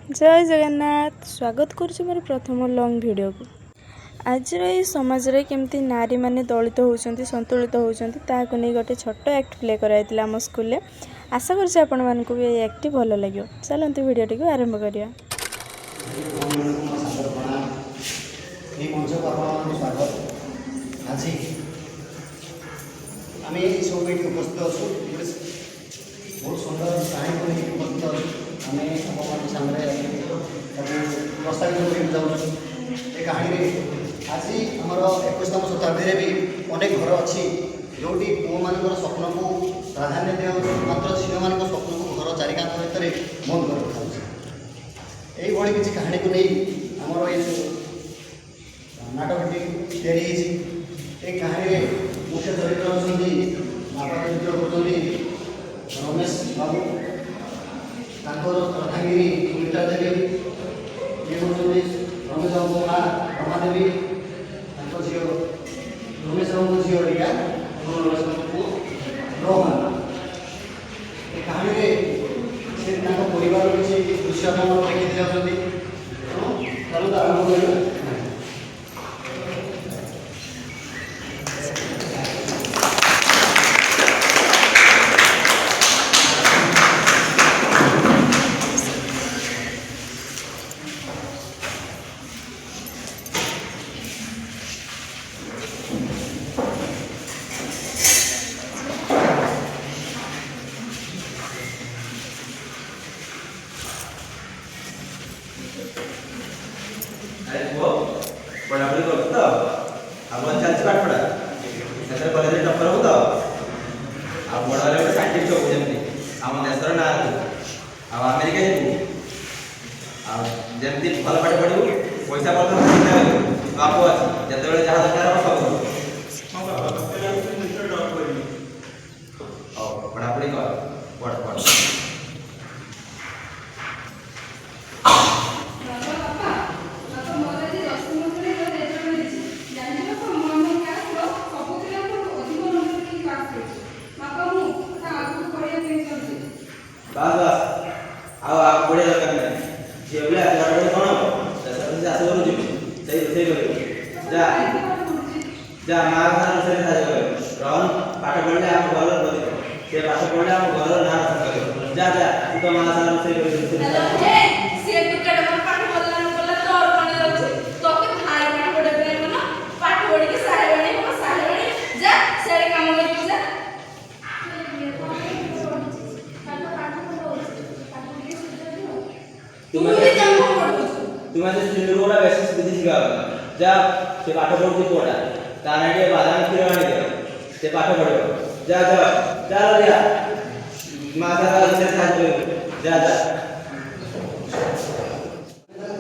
जय जगन्नाथ स्वागत करुच्ची मोर प्रथम लंग वीडियो को। आज समाज रे केमती नारी माने दलित होउछंती संतुलित होउछंती ताको नै गोटे छोट एक्ट प्ले कराइतिला हम स्कूल ले। आशा करछि आपण मानकु भी ए एक्ट भलो लागियो। चलंतु वीडियो टिको आरंभ करिया। आज आम सब ये उपस्थित अच्छे बहुत सुंदर कहानी को लेकर उपस्थित अच्छे आम सामने प्रस्तावित कर कहानी आज आमर 21तम शताब्दी भी अनेक घर अच्छी जोटी पुओ मान स्वप्न को प्राधान्य दिया मात्र झील मान स्वप्न को घर चारिकांत भितर बंद कर रखा यही किसी कहानी को नहीं आमर ये नाटक या कहानी मुख्य चरित्र अच्छा बाबा चरित्र होती रमेश बाबू रत्नागिरी सुमित्रा देवी ये होती रमेश बाबू माँ रमा देवी झील रमेश बाबू झील रिया रमेश बाबू रोहन ये कहानी से परिवार किसी दृश्य देखी जाती आरंभ कर पढ़ापढ़ी कर तो आप चलती पाठ पढ़ा से कॉलेज टपर हो तो आप बड़ गोटे साइंटिस्ट हो जमी आम देशर ना आमेरिका जमी भल पाठ पढ़ू पैसा बाप अच्छे जिते जहाँ दरकार सब पढ़ापढ़ी कर पढ़ पढ़ बस बस आप बढ़िया दरकार नहीं झील बोले आज कौन हम चाष कर जा जा माँ रोषे रहन पाठ पढ़ले आम घर से पाठ पढ़ले आम घर ना रोशन जा जा तू तो माँ रोषे तुम्हें सिंदूर बेसिस बुद्धि शिखा जा से पाठ पढ़ू पुआटा ताना के बादाम क्षीर आनी से पाठ पढ़ो जा जा चल दिया माँ सारा जा जा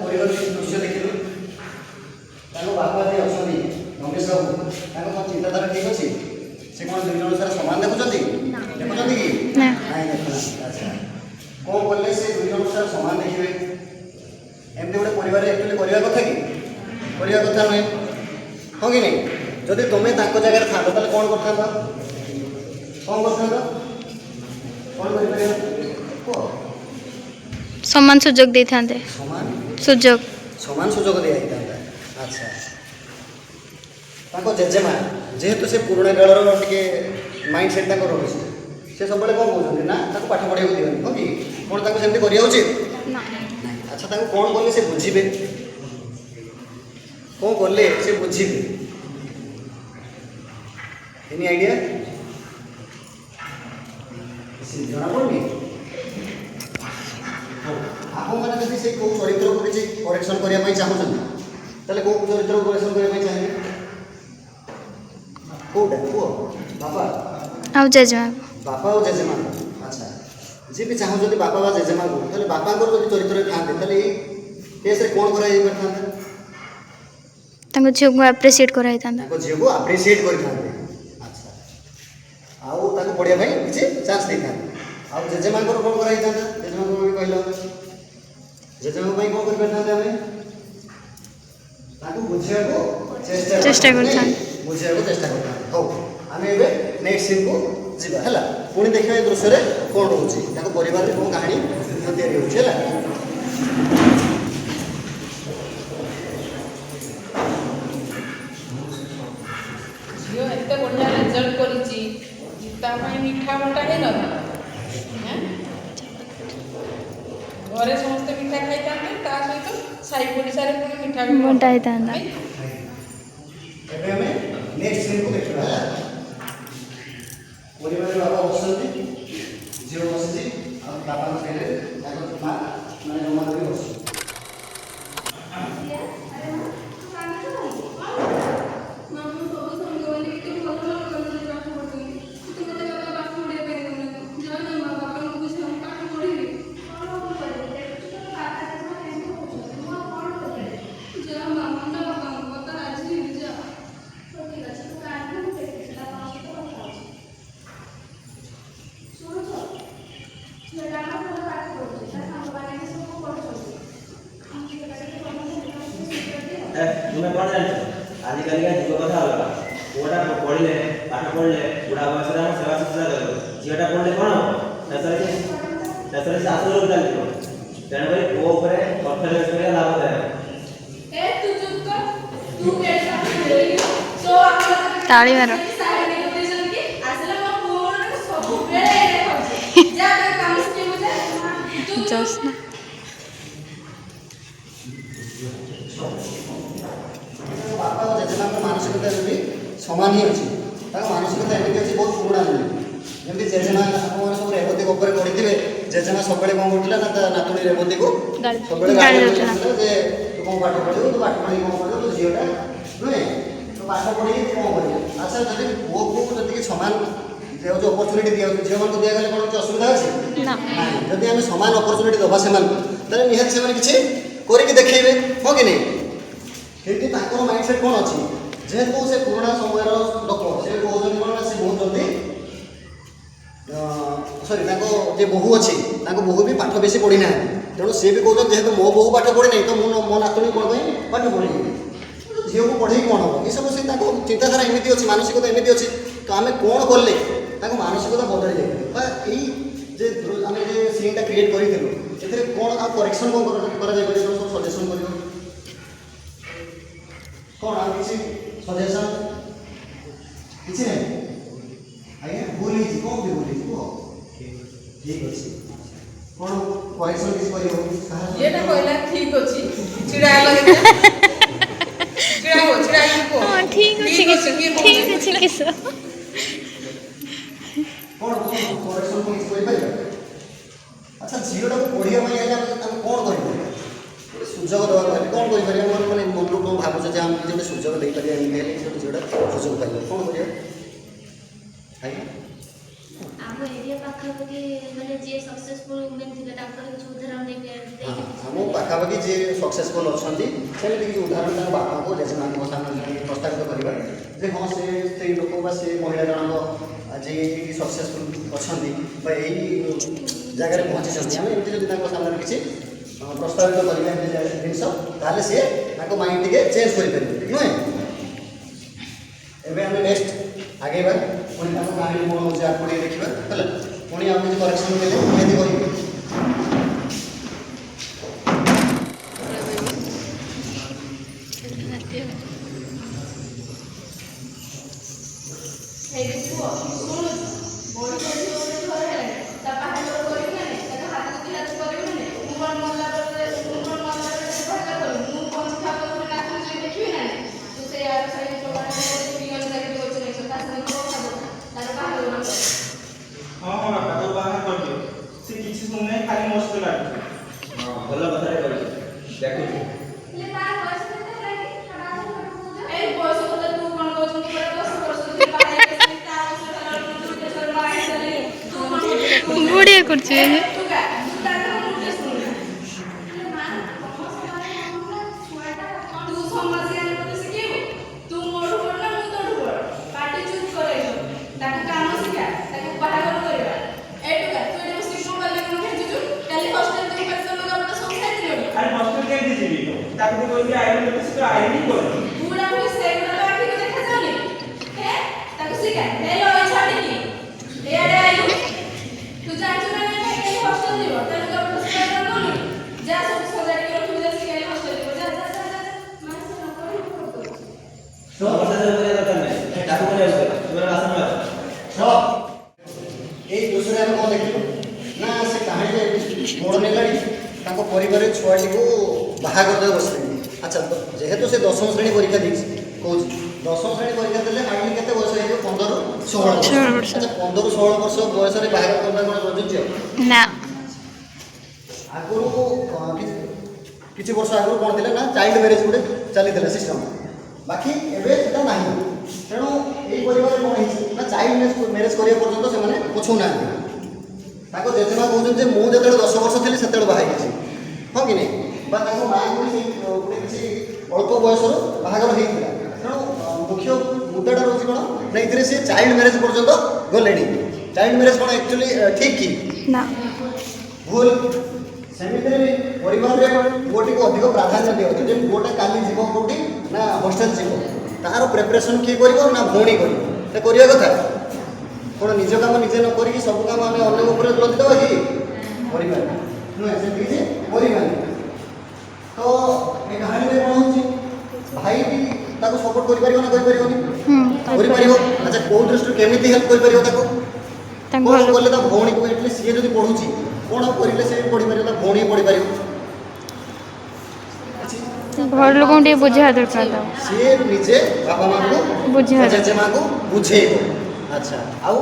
परिवार दृश्य देखिलु बापा जी अच्छा रमेश बाबू कौन चिंताधारा ठीक अच्छे से कौन दुई जन सारा सामान देखुं देखुं कि ना अच्छा कौन बोले से दुई जन सारा सामान देखिए एमती गोटे परिवार एक्चुअली करवा कथा कि कथा नुहे हाँ कि नहीं जदि तुम्हें जगह था कौन कर समान सुजोग दे था समान सुजोग दिया अच्छा जेजेमा जेहेतु से पुराणा कालर टे माइंड सेट रोचे से सब कौन कहते ना पाठ पढ़ा दिखानी हाँ कि कौन सेमती करा उचित अच्छा कौन कले से बुझे कौन कले से बुझे एनी आइडिया जना पड़नी आप मैंने से कौ चरित्र को किसी करेक्शन करने चाहते कौ चरित्र को करेक्शन करने चाहिए कौटा पुओ बापा बापा और जेजेमा अच्छा जी भी चाहूँ बापा बा जेजेमा को बापा चरित्र था केस कौन कर झील को आप्रिसीएट कर झील को आप्रिसीएट कर अच्छा आउ पढ़िया किसी चान्स दे था जेजेमा कौन कर जेजेमा कहल जेजेमा कौन कर बुझा चेष्टा बुझा चेष्टा कर आम नेक्स्ट सीन को जीवा है पुणी देखा दृश्य कौन रोचे परिवार कौन कहानी या ତା ପାଇଁ ମିଠା ବଣ୍ଟା ହେଇନଥିଲା। ଘରେ ସମସ୍ତେ ମିଠା ଖାଇଥାନ୍ତେ, ତା ସହିତ ସାହି ପଡ଼ିଶାରେ ପୁଣି ମିଠା ବି ବଣ୍ଟା ହେଇଥାନ୍ତା। ଏବେ ଆମେ ନେକ୍ସଟ ସିନ୍କୁ ଦେଖିବା ହେଲା। ପରିବାରରେ ବାପା ବସୁଛନ୍ତି, ଝିଅ ବସିଛି, ଆଉ ବାପାଙ୍କ ସାଇଡ଼ରେ ତାଙ୍କ ମା ମାନେ ଜମା କରି ବସୁଛି। तुम्हें कौन जान आजिकल का जुग कथा अलग पुआटा पढ़ले पाठ पढ़ले बुढ़ा बयस सेवा शुश्रूषा कर झीटा पढ़ले कौन हम शेष शास्त्र चलो तेणुक पुओ कर्तव्य कर लाभदायक। ताली मार। जस्ना बापा और जेजेमाଙ୍କ ମାନସିକତା ବି ସମାନ ହିଁ ଅଛି। ତାଙ୍କ ମାନସିକତା ଏମିତି ଅଛି ବହୁତ ପୁରୁଣା ନୁହେଁ। ଯେମିତି ଜେଜେମା ଆପଣମାନେ ସବୁ ରେବତୀ ଉପରେ ପଢ଼ିଥିବେ, ଜେଜେମା ସବୁବେଳେ କ'ଣ କରୁଥିଲା ନା ତା ନାତୁଣୀ ରେବତୀକୁ ସବୁବେଳେ ଗାଳି ଦେଉଥିଲା ଯେ ତୁ କ'ଣ ପାଠ ପଢ଼ିବୁ, ତୁ ପାଠ ପଢ଼ିକି କ'ଣ କରିବୁ, ତୁ ଝିଅଟା ନୁହେଁ, ତୁ ପାଠ ପଢ଼ିକି ତୁ କ'ଣ କରିବୁ। ଆଚ୍ଛା ଯଦି ପୁଅକୁ ଯେତିକି ସମାନ ଯେଉଁ ଅପରଚ୍ୟୁନିଟି ଦିଆଯାଉଛି ଝିଅମାନଙ୍କୁ ଦିଆଗଲେ କ'ଣ କିଛି ଅସୁବିଧା ଅଛି? ନାହିଁ। ଯଦି ଆମେ ସମାନ ଅପରଚ୍ୟୁନିଟି ଦେବା ସେମାନଙ୍କୁ ତାହେଲେ ନିହାତି ସେମାନେ କିଛି କରିକି ଦେଖେଇବେ, ହଁ କି ନାହିଁ? କିନ୍ତୁ ତାଙ୍କର ମାଇଣ୍ଡସେଟ୍ କ'ଣ ଅଛି, ଯେହେତୁ ସେ ପୁରୁଣା ସମୟର ଲୋକ, ସେ କହୁଛନ୍ତି କ'ଣ ନା ସେ ବହୁତ ଜଲ୍ଦି ସରି ତାଙ୍କ ଯେ ବୋହୂ ଅଛି ତାଙ୍କ ବୋହୂ ବି ପାଠ ବେଶୀ ପଢ଼ିନାହାନ୍ତି, ତେଣୁ ସିଏ ବି କହୁଛନ୍ତି ଯେହେତୁ ମୋ ବୋହୂ ପାଠ ପଢ଼ିନାହିଁ ତ ମୁଁ ମୋ ନାତୁଣୀ କ'ଣ ପାଇଁ ପାଠ ପଢ଼ିବି, ଝିଅକୁ ପଢ଼େଇକି କ'ଣ ହେବ, ଏସବୁ ସେ ତାଙ୍କ ଚିନ୍ତାଧାରା ଏମିତି ଅଛି, ମାନସିକତା ଏମିତି ଅଛି। ତ ଆମେ କ'ଣ କଲେ ତାଙ୍କ ମାନସିକତା ବଦଳି ଯାଇପାରିବ ବା ଏଇ ଯେ ଆମେ ଯେ ସିନ୍ଟା କ୍ରିଏଟ୍ କରିଥିଲୁ ସେଥିରେ କ'ଣ ଆଉ କରେକ୍ସନ୍ କ'ଣ କରାଯାଇପାରିବ, ସବୁ ସଜେସନ୍ କରିବ କ'ଣ ଆଉ କିଛି ସଜେସନ୍ କିଛି ନାହିଁ? ଆଜ୍ଞା ଭୁଲ ହେଇଛି, କ'ଣ ବି ଭୁଲ ହେଇଛି କୁହ। ଠିକ୍ ଅଛି, କ'ଣ କରେକ୍ସନ୍ କିଛି କରିବ? ଏଟା କହିଲା ଠିକ୍ ଅଛି, ଛିଡ଼ା ହେଲା ଛିଡ଼ା ହୁଅ, ଛିଡ଼ା ହେଇକି କୁହ। हाँ ठीक अच्छे किस କ'ଣ କରେକ୍ସନ୍ କିଛି କରିପାରିବା? ଆଚ୍ଛା ଝିଅଟାକୁ ପଢ଼ିବା ପାଇଁ ହେଲେ ଆମେ କ'ଣ କରିପାରିବା? ସୁଯୋଗ ଦେବାକୁ ହେଲେ କ'ଣ କରିପାରିବା? ଆମର ମାନେ ମନରୁ କ'ଣ ଭାବୁଛ ଯେ ଆମେ କିଛି ଗୋଟେ ସୁଯୋଗ ଦେଇପାରିବା, ଏମିତି ହେଲେ କିଛି ଗୋଟେ ଝିଅଟା ସୁଯୋଗ ପାଇବ, କ'ଣ କରିବା? ଆଜ୍ଞା ଆମ ଏରିଆ ପାଖାପାଖି ମାନେ ଯିଏ ସକ୍ସେସଫୁଲ ଓମେନ୍ ଥିଲେ ତାଙ୍କର କିଛି ଉଦାହରଣ ଦେଇପାରିବେ? ଆମ ପାଖାପାଖି ଯିଏ ସକ୍ସେସଫୁଲ୍ ଅଛନ୍ତି ସେମିତି କିଛି ଉଦାହରଣ ତାଙ୍କ ବାପାଙ୍କୁ ଜେଜେମାଙ୍କ ସାମ୍ନାରେ ପ୍ରସ୍ତାବିତ କରିବା ଯେ ହଁ ସେ ସେଇ ଲୋକ ବା ସେ ମହିଳା ଜଣଙ୍କ ଆଜି ଏଇଠି ସକ୍ସେସଫୁଲ୍ ଅଛନ୍ତି ବା ଏଇ ଜାଗାରେ ପହଞ୍ଚିଛନ୍ତି, ଆମେ ଏମିତି ଯଦି ତାଙ୍କ ସାମ୍ନାରେ କିଛି ପ୍ରସ୍ତାବିତ କରିବା ଏମିତି ଜିନିଷ ତାହେଲେ ସିଏ ତାଙ୍କ ମାଇଣ୍ଡ ଟିକେ ଚେଞ୍ଜ କରିପାରିବେ, ନୁହେଁ? ଏବେ ଆମେ ନେକ୍ସଟ ଆଗେଇବା, ପୁଣି ତାଙ୍କ କାହାଣୀ କ'ଣ ହେଉଛି ଆଗକୁ ଟିକେ ଦେଖିବା ହେଲା, ପୁଣି ଆଉ କିଛି କରେକ୍ସନ୍ ଦେଲେ ନିହାତି କରିବେ। ଭଲ କଥାରେ କହିଛ ଦେଖୁଛୁ बुढ़िया करछे ତାକୁ କହିବି ଆଇରନ୍ କରିଛି ସେ ଆଇରନ୍ ହିଁ କରୁଛି ପୁରା ବି ସେଗୁଡା ଆଖିକୁ ଦେଖା ଯାଉନି ହେ ତାକୁ ଶିଖା ହେ ଲଇ ଛାଡିକି ଏଆଡେ ଆଇଲୁ ତୁ ଜାଣିଛୁ ନା ନାଇଁ କେହି ହଷ୍ଟେଲ ଯିବ ତେଣୁ କପଡା ସଫା କରୁନି ଯା ସବୁ ସଜାଡିକି ରଖିବୁ ଯେ କେହି ହଷ୍ଟେଲ ଯିବ ଯା ଯା ଯା ଯା ମାନେ ସେ ନକରି ସମସ୍ତେ କରିବା ଦରକାର ନାହିଁ ତାକୁ କରିବାକୁ ତୁମର ବାସନ ତାଙ୍କ ପରିବାର ଛୁଆଟି को ବାହା କରିଦେବେ ବସିଲେଣି। ଆଚ୍ଛା ଯେହେତୁ ସେ 10ମ ଶ୍ରେଣୀ ପରୀକ୍ଷା ଦେଇଛି କହୁଛି 10ମ ଶ୍ରେଣୀ ପରୀକ୍ଷା ଦେଲେ ହାର୍ଡଲି କେତେ ବୟସ ହେଇଯିବ 15ରୁ 16 ବର୍ଷ। ଆଚ୍ଛା 15ରୁ 16 ବର୍ଷ ବୟସରେ ବାହାଘର କରିବା କ'ଣ ପ୍ରଯୁଜ୍ୟ? ନା ଆଗରୁ କିଛି ବର୍ଷ ଆଗରୁ କ'ଣ ଥିଲା ନା ଚାଇଲ୍ଡ ମ୍ୟାରେଜ୍ ଗୋଟେ ଚାଲିଥିଲା ସିଷ୍ଟମ୍, ବାକି ଏବେ ସେଟା ନାହିଁ। ତେଣୁ ଏଇ ପରିବାରରେ କ'ଣ ହେଇଛି ନା ଚାଇଲ୍ଡ ମ୍ୟାରେଜ୍ କରିବା ପର୍ଯ୍ୟନ୍ତ ସେମାନେ ପଛଉନାହାନ୍ତି। ତାଙ୍କ ଜେଜେମା କହୁଛନ୍ତି ଯେ ମୁଁ ଯେତେବେଳେ 10 ବର୍ଷ ଥିଲି ସେତେବେଳେ ବାହା ହେଇଛି, ହଁ କି ନାହିଁ? ବା ତାଙ୍କ ମାଆଙ୍କୁ ବି ଗୋଟେ କିଛି ଅଳ୍ପ ବୟସରୁ ବାହାଘର ହେଇଥିଲା। ତେଣୁ ମୁଖ୍ୟ ମୁଦ୍ଦାଟା ରହୁଛି କ'ଣ ନା ଏଥିରେ ସେ ଚାଇଲ୍ଡ ମ୍ୟାରେଜ୍ ପର୍ଯ୍ୟନ୍ତ ଗଲେଣି। ଚାଇଲ୍ଡ ମ୍ୟାରେଜ୍ କ'ଣ ଆକ୍ଚୁଆଲି ଠିକ୍ କି ନା ଭୁଲ? ସେମିତିରେ ବି ପରିବାରରେ ପୁଅଟିକୁ ଅଧିକ ପ୍ରାଧାନ୍ୟ ଦିଅନ୍ତି ଯେ ପୁଅଟା କାଲି ଯିବ କେଉଁଠି ନା ହଷ୍ଟେଲ ଯିବ, ତାହାର ପ୍ରିପାରେସନ୍ କିଏ କରିବ ନା ଭଉଣୀ କରିବ। ସେ କରିବା କଥା କ'ଣ ନିଜ କାମ ନିଜେ ନ କରିକି ସବୁ କାମ ଆମେ ଅନ୍ୟ ଉପରେ ଲଦି ଦେବା କି? ପରିବାର ନୁହେଁ, ସେମିତି କିଛି କରିବାନି। ତ ଏ କାହାଣୀରେ କ'ଣ ହେଉଛି ଭାଇଟି ତାକୁ ସପୋର୍ଟ କରିପାରିବ ନା କରିପାରିବନି? କରିପାରିବ। ଆଚ୍ଛା କେଉଁ ଦୃଷ୍ଟିରୁ କେମିତି ହେଲ୍ପ କରିପାରିବ ତାକୁ? କ'ଣ କଲେ ତା ଭଉଣୀକୁ ଏଟଲିଷ୍ଟ ସିଏ ଯଦି ପଢ଼ୁଛି କ'ଣ କରିଲେ ସେ ପଢ଼ିପାରିବ, ତା ଭଉଣୀ ପଢ଼ିପାରିବ? घर लोक बुझा दरकार ସିଏ ନିଜେ ବାପା ମାଆଙ୍କୁ ବୁଝେଇବା ଜେଜେମାଆଙ୍କୁ ବୁଝେଇବ। ଆଚ୍ଛା ଆଉ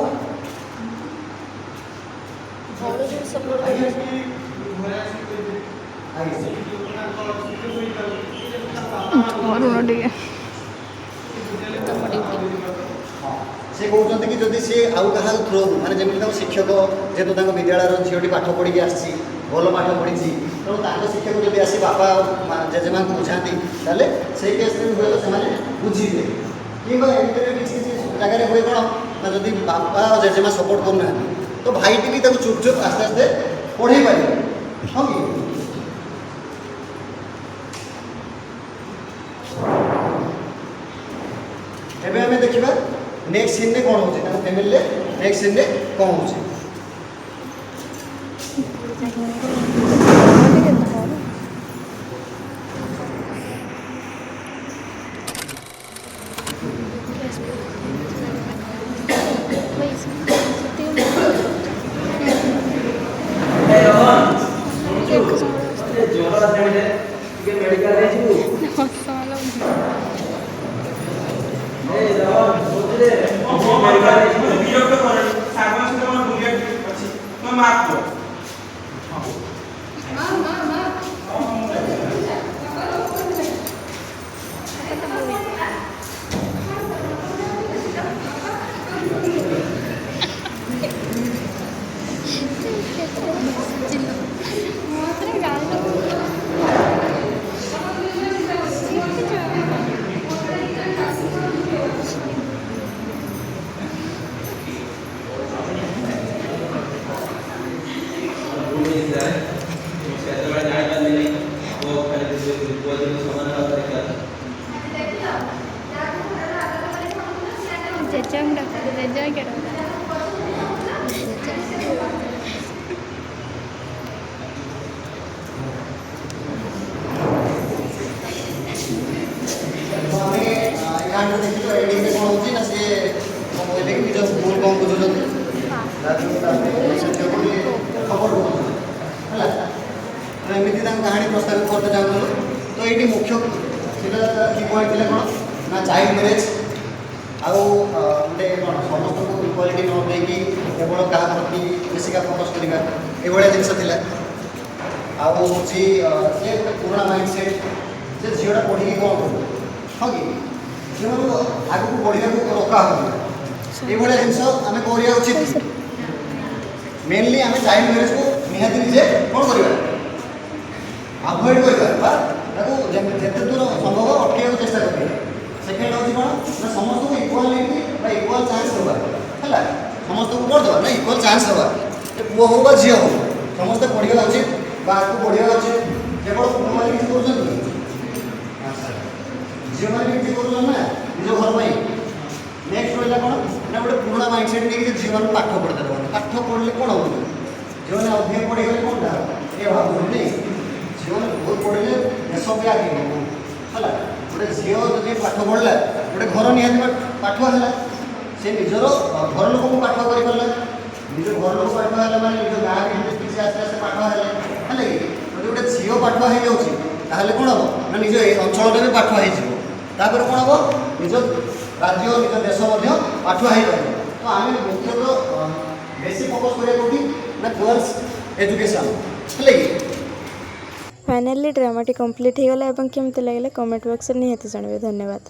ସେ କହୁଛନ୍ତି କି ଯଦି ସିଏ ଆଉ କାହା ଥ୍ରୋରୁ ମାନେ ଯେମିତି ତାଙ୍କ ଶିକ୍ଷକ ଯେହେତୁ ତାଙ୍କ ବିଦ୍ୟାଳୟର ଝିଅଟି ପାଠ ପଢ଼ିକି ଆସିଛି, ଭଲ ପାଠ ପଢ଼ିଛି, ତେଣୁ ତାଙ୍କ ଶିକ୍ଷକ ଯଦି ଆସି ବାପା ଜେଜେମାଆଙ୍କୁ ବୁଝାନ୍ତି ତାହେଲେ ସେଇ କେସ୍ରେ ବି ହୁଏତ ସେମାନେ ବୁଝିବେ। କିମ୍ବା ଏମିତିରେ କିଛି କିଛି ଜାଗାରେ ହୁଏ କ'ଣ ନା ଯଦି ବାପା ଆଉ ଜେଜେମା ସପୋର୍ଟ କରୁନାହାନ୍ତି ତ ଭାଇଟି ବି ତାକୁ ଚୁପ୍ ଚୁପ୍ ଆସ୍ତେ ଆସ୍ତେ ପଢ଼େଇ ପାରିବ, ହଁ କି? ଏବେ ଆମେ ଦେଖିବା ନେକ୍ସଟ ସିନ୍ରେ କ'ଣ ହେଉଛି ତାଙ୍କ ଫ୍ୟାମିଲିରେ, ନେକ୍ସଟ ସିନ୍ରେ କ'ଣ ହେଉଛି। एमती कहानी प्रस्तावित करते चाहूँ तो ये मुख्य की पॉइंट थे कौन ना चाइल्ड मैरेज आउ गोटे कौन समस्त को इक्वालिटी न देकी केवल क्या प्रति बेसिका फोकस करवा ये जिनस आउ सी पुराना माइंड सेट से झीटा पढ़ी कौन कर हाँ कि झील आग को बढ़िया रोका हो ये जिनस आम करवा उचित मेनली आम चाइल्ड मैरेज को निहाती निजे कौन करवा अवॉइड करवा जिते दूर संभव अटक चेष्टा करें। सेकेंड हूँ कौन ना समस्त को इक्वालिटी इक्वाल चान्स दवा है समस्त को कौन दवा ना इक्वाल चान्स दवा पुओ हो झी हो समस्ते पढ़ा उचित आगे बढ़िया उचित केवल पुओ मैंने किसी कर झील मैंने किसी कर ना निज घर पर नेक्स्ट रहा कौन ना गोटे पुराना माइंड सेट नहीं झील मैंने पाठ पढ़ते देवा पाठ पढ़ले कौन हो झील मैंने अधिक पढ़ीगले कौन ये भाव नहीं झील मैंने बहुत पढ़े देश भी आगे है गोटे झील जब पाठ पढ़ला गोटे घर निहती पाठ है से निजर घर लोक पाठ कर निज घर लोक पाठ है माने निज गाँव ସେ ଆସ୍ତେ ଆସ୍ତେ ପାଠୁଆ ହେଲେ ହେଲେ କି ଯଦି ଗୋଟେ ଝିଅ ପାଠୁଆ ହେଇଯାଉଛି ତାହେଲେ କ'ଣ ହେବ ନା ନିଜ ଏ ଅଞ୍ଚଳରେ ବି ପାଠୁଆ ହେଇଯିବ ତାପରେ କ'ଣ ହେବ ନିଜ ରାଜ୍ୟ ନିଜ ଦେଶ ମଧ୍ୟ ପାଠୁଆ ହେଇପାରିବ ତ ଆମେ ମୁଖ୍ୟତଃ ବେଶୀ ଫୋକସ୍ କରିବା କେଉଁଠି ନା ଗର୍ଲସ ଏଜୁକେସନ୍ ହେଲେ କି फाइनाली ड्रामाटी कंप्लीट हो गला। केमती लगे कमेंट बॉक्स में निहाती जानवे। धन्यवाद।